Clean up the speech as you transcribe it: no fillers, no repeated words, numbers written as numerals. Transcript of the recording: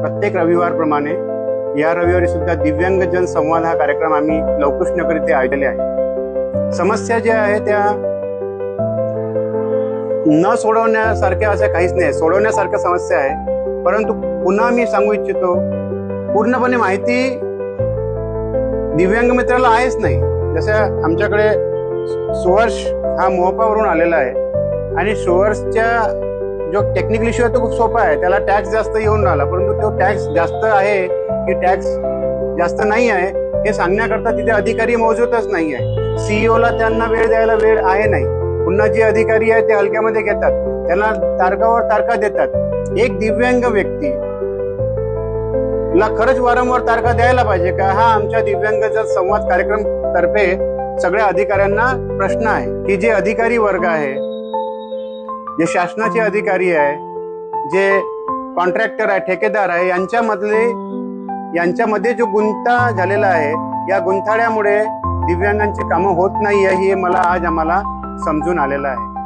प्रत्येक रविवारप्रमाणे या रविवारी सुद्धा दिव्यांग जन संवाद हा कार्यक्रम आम्ही लवकुश नगर येथे आयोजले आहे। समस्या ज्या आहे त्या न सोडवण्यासारख्या अशा काहीच नाही, सोडवण्यासारख्या समस्या आहे। परंतु पुन्हा मी सांगू इच्छितो, पूर्णपणे माहिती दिव्यांग मित्राला आहेच नाही। जसं आमच्याकडे सुवर्ष हा मोहपावरून आलेला आहे आणि सुवर्षच्या जो टेक्निकल इश्यू आहे तो खूप सोपा आहे, त्याला टॅक्स जास्त येऊन राहिला, परंतु तो टॅक्स जास्त आहे की टॅक्स जास्त नाही आहे हे सांगण्याकरता तिथे अधिकारी मौजूदच नाही आहे। सीईओला त्यांना वेळ द्यायला वेळ आहे नाही। पुन्हा जे अधिकारी आहेत ते हलक्यामध्ये घेतात, त्यांना तारखावर तारखा देतात। एक दिव्यांग व्यक्ती ला खरंच वारंवार तारखा द्यायला पाहिजे का? हा आमच्या दिव्यांग जन संवाद कार्यक्रम तर्फे सगळ्या अधिकाऱ्यांना प्रश्न आहे की जे अधिकारी वर्ग आहे, जे शासनाचे अधिकारी आहे, जे कॉन्ट्रॅक्टर आहे, ठेकेदार आहे, यांच्यामध्ये जो गुंता झालेला आहे, या गुंथाळ्यामुळे दिव्यांगांची कामं होत नाही आहे हे मला आज आम्हाला समजून आलेलं आहे।